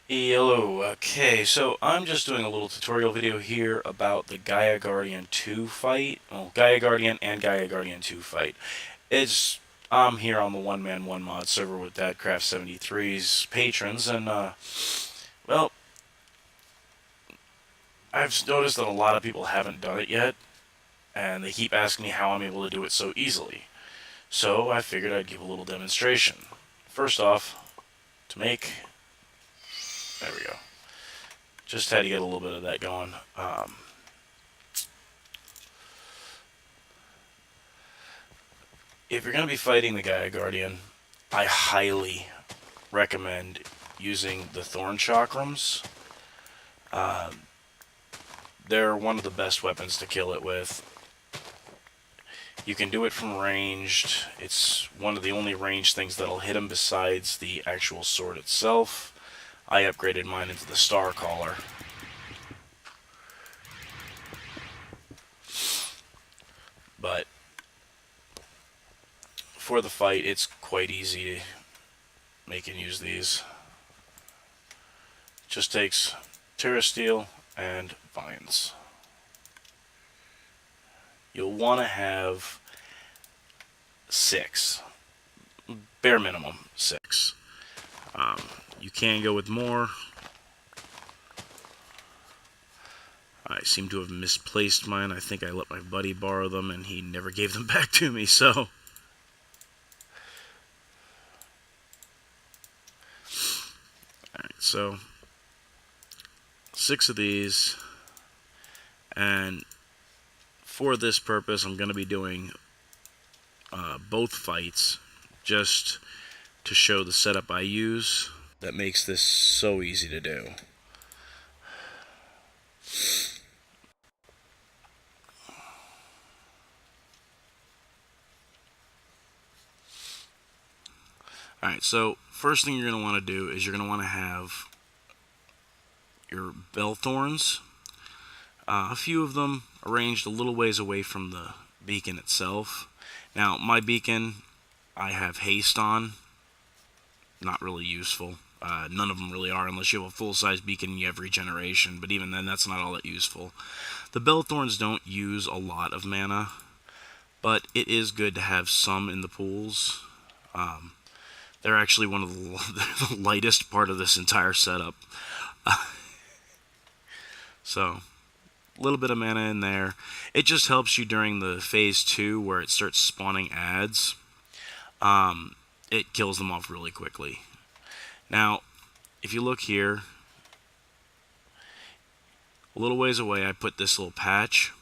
Hello, okay, so I'm just doing a little tutorial video here about the Gaia Guardian 2 fight. Well, Gaia Guardian and Gaia Guardian 2 fight. I'm here on the One Man One Mod server with DadCraft73's patrons, and, well, I've noticed that a lot of people haven't done it yet, and they keep asking me how I'm able to do it so easily. So I figured I'd give a little demonstration. First off, to make... There we go. Just had to get a little bit of that going. If you're going to be fighting the Gaia Guardian, I highly recommend using the Thorn Chakrams. They're one of the best weapons to kill it with. You can do it from ranged. It's one of the only ranged things that'll hit him besides the actual sword itself. I upgraded mine into the Star Caller. But for the fight, it's quite easy to make and use these. Just takes Terra Steel and Vines. You'll want to have 6. Bare minimum, 6. You can go with more. I seem to have misplaced mine. I think I let my buddy borrow them and he never gave them back to me, so... Alright, so 6 of these, and for this purpose I'm going to be doing both fights just to show the setup I use that makes this so easy to do. Alright, so first thing you're going to want to do is you're going to want to have your bell thorns. A few of them arranged a little ways away from the beacon itself. Now, my beacon, I have haste on. Not really useful. None of them really are unless you have a full-size beacon and you have regeneration, but even then, that's not all that useful. The bell thorns don't use a lot of mana, but it is good to have some in the pools. They're actually one of the lightest part of this entire setup. So, a little bit of mana in there. It just helps you during the phase 2 where it starts spawning adds. It kills them off really quickly. Now, if you look here, a little ways away, I put this little patch.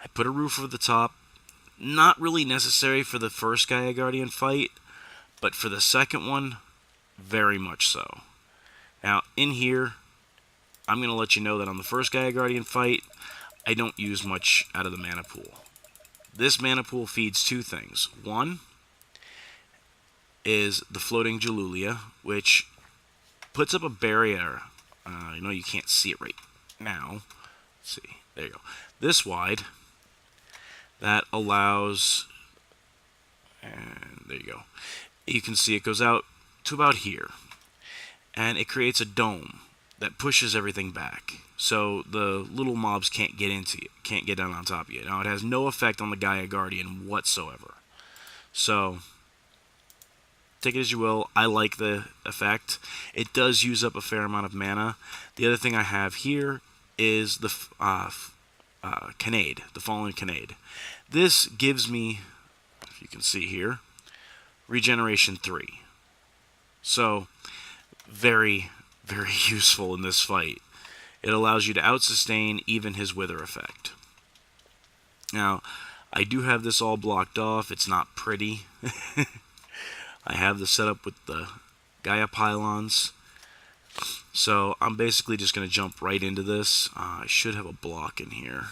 I put a roof over the top. Not really necessary for the first Gaia Guardian fight, but for the second one, very much so. Now, in here, I'm going to let you know that on the first Gaia Guardian fight, I don't use much out of the mana pool. This mana pool feeds 2 things. One is the floating Jalulia, which puts up a barrier. I know you can't see it right now. Let's see. There you go. This wide, that allows, and there you go. You can see it goes out to about here, and it creates a dome that pushes everything back, so the little mobs can't get into it, can't get down on top of you. Now, it has no effect on the Gaia Guardian whatsoever. So, take it as you will. I like the effect. It does use up a fair amount of mana. The other thing I have here is the Canade, the Fallen Canade. This gives me, if you can see here, regeneration 3. So, very, very useful in this fight. It allows you to out-sustain even his wither effect. Now, I do have this all blocked off. It's not pretty. I have the setup with the Gaia pylons. So, I'm basically just going to jump right into this. I should have a block in here.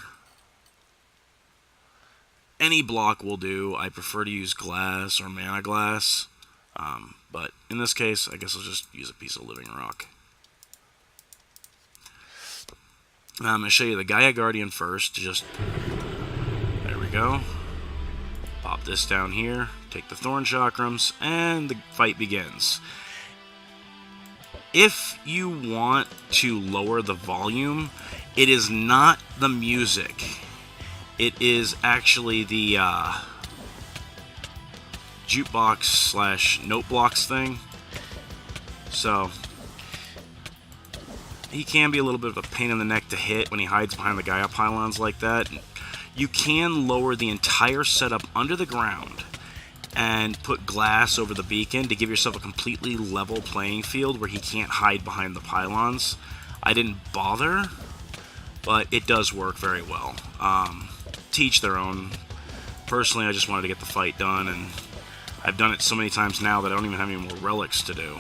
Any block will do. I prefer to use glass or mana glass. But in this case, I guess I'll just use a piece of living rock. Now I'm going to show you the Gaia Guardian first. There we go. Pop this down here. Take the Thorn Chakrams, and the fight begins. if you want to lower the volume, it is not the music. It is actually the jukebox / note blocks thing. So he can be a little bit of a pain in the neck to hit when he hides behind the Gaia pylons like that. You can lower the entire setup under the ground and put glass over the beacon to give yourself a completely level playing field where he can't hide behind the pylons. I didn't bother, but it does work very well. Teach their own. Personally, I just wanted to get the fight done, and I've done it so many times now that I don't even have any more relics to do.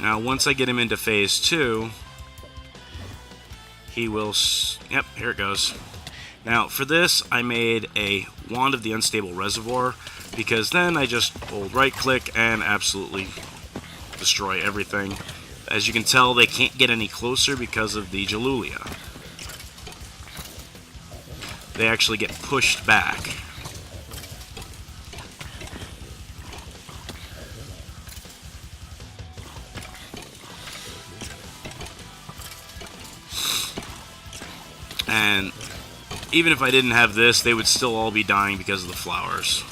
Now, once I get him into phase 2, he will... Yep, here it goes. Now, for this, I made a Wand of the Unstable Reservoir, because then I just hold right-click and absolutely destroy everything. As you can tell, they can't get any closer because of the Jalulia. They actually get pushed back. And even if I didn't have this, they would still all be dying because of the flowers.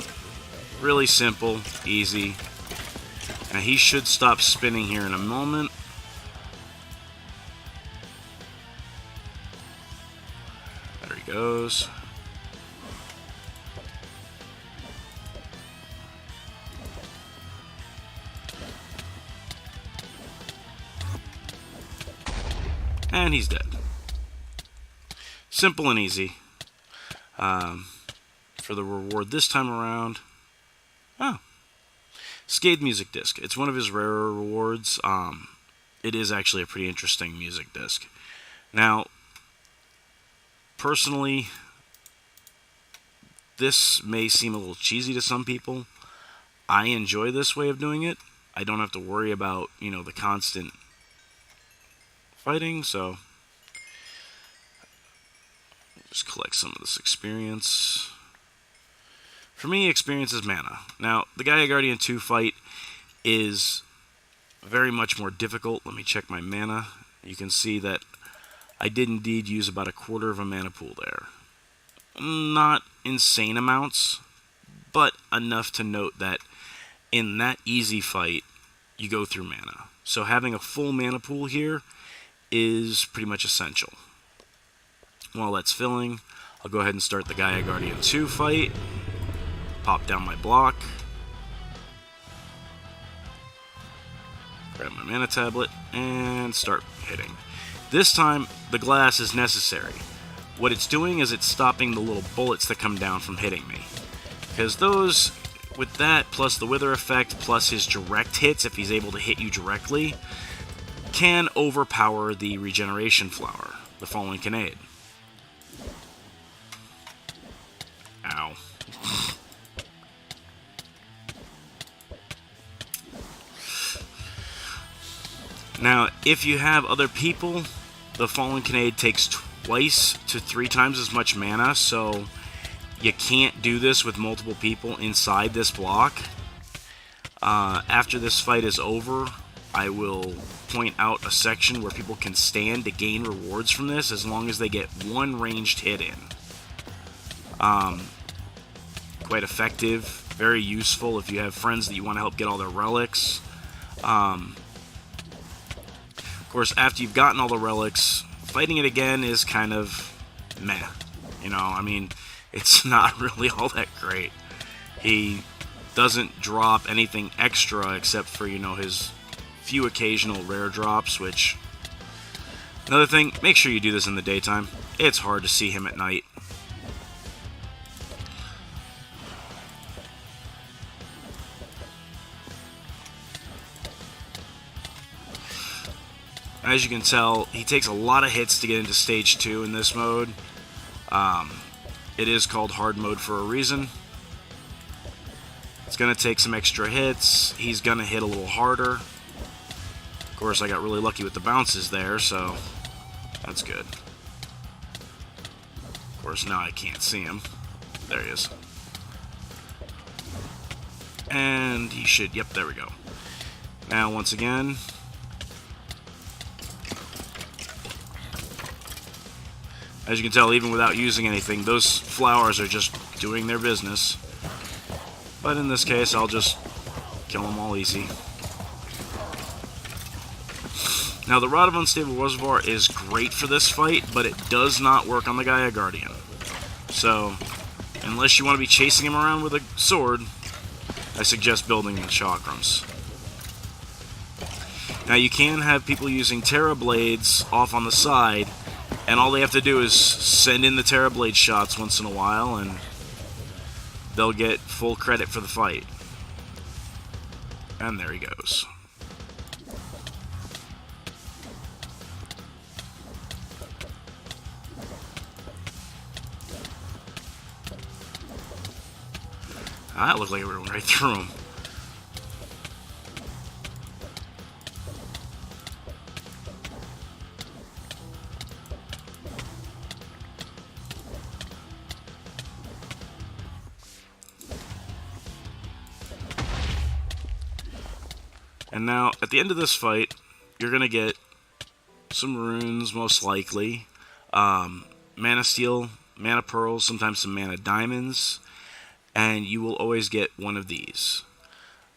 Really simple, easy. Now he should stop spinning here in a moment. There he goes. And he's dead. Simple and easy. For the reward this time around. Scathed music disc. It's one of his rarer rewards. It is actually a pretty interesting music disc. Now, personally, this may seem a little cheesy to some people. I enjoy this way of doing it. I don't have to worry about, the constant fighting, so just collect some of this experience. For me, experience is mana. Now, the Gaia Guardian 2 fight is very much more difficult. Let me check my mana. You can see that I did indeed use about a quarter of a mana pool there. Not insane amounts, but enough to note that in that easy fight, you go through mana. So having a full mana pool here is pretty much essential. While that's filling, I'll go ahead and start the Gaia Guardian 2 fight. Pop down my block. Grab my mana tablet and start hitting. This time, the glass is necessary. What it's doing is it's stopping the little bullets that come down from hitting me. Because those, with that, plus the wither effect, plus his direct hits, if he's able to hit you directly, can overpower the regeneration flower, the Fallen Kinnaid. Ow. Now, if you have other people, the Fallen Kinnaid takes twice to 3 times as much mana, so you can't do this with multiple people inside this block. After this fight is over, I will point out a section where people can stand to gain rewards from this as long as they get 1 ranged hit in. Quite effective, very useful if you have friends that you want to help get all their relics. Of course, after you've gotten all the relics, fighting it again is kind of meh. It's not really all that great. He doesn't drop anything extra except for, his few occasional rare drops, which... Another thing, make sure you do this in the daytime. It's hard to see him at night. As you can tell, he takes a lot of hits to get into Stage 2 in this mode. It is called Hard Mode for a reason. It's going to take some extra hits. He's going to hit a little harder. Of course, I got really lucky with the bounces there, so that's good. Of course, now I can't see him. There he is. And he should, yep, there we go. Now, once again, as you can tell, even without using anything, those flowers are just doing their business. But in this case, I'll just kill them all easy. Now, the Rod of Unstable Reservoir is great for this fight, but it does not work on the Gaia Guardian. So, unless you want to be chasing him around with a sword, I suggest building the chakrams. Now, you can have people using Terra Blades off on the side, and all they have to do is send in the Terra Blade shots once in a while, and they'll get full credit for the fight. And there he goes. That looked like it went right through him. And now, at the end of this fight, you're going to get some runes, most likely. Mana Steel, Mana Pearls, sometimes some Mana Diamonds. And you will always get one of these.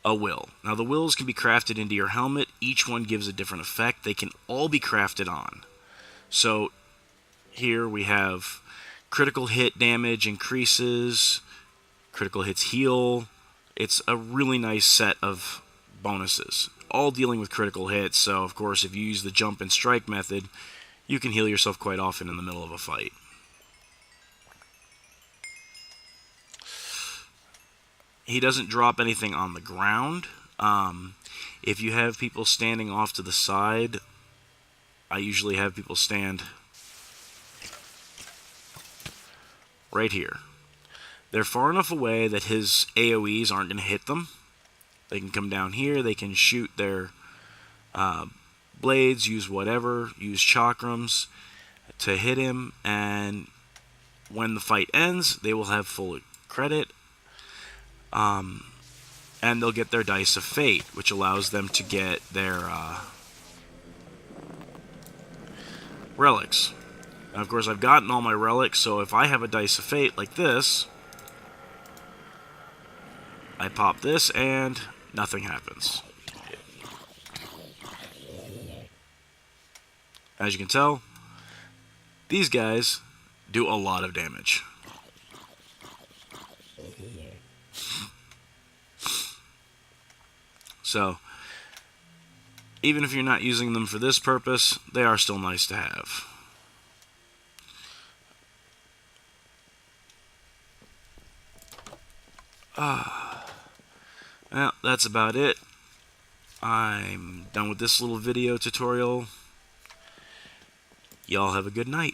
A will. Now, the wills can be crafted into your helmet. Each one gives a different effect. They can all be crafted on. So, here we have critical hit damage increases, critical hits heal. It's a really nice set of bonuses, all dealing with critical hits. So, of course, if you use the jump and strike method, you can heal yourself quite often in the middle of a fight. He doesn't drop anything on the ground. If you have people standing off to the side, I usually have people stand right here. They're far enough away that his AoEs aren't going to hit them. They can come down here, they can shoot their blades, use whatever, use chakrams to hit him, and when the fight ends, they will have full credit. And they'll get their Dice of Fate, which allows them to get their relics. And of course, I've gotten all my relics, so if I have a Dice of Fate like this, I pop this and nothing happens. As you can tell, these guys do a lot of damage. So, even if you're not using them for this purpose, they are still nice to have. Well, that's about it. I'm done with this little video tutorial. Y'all have a good night.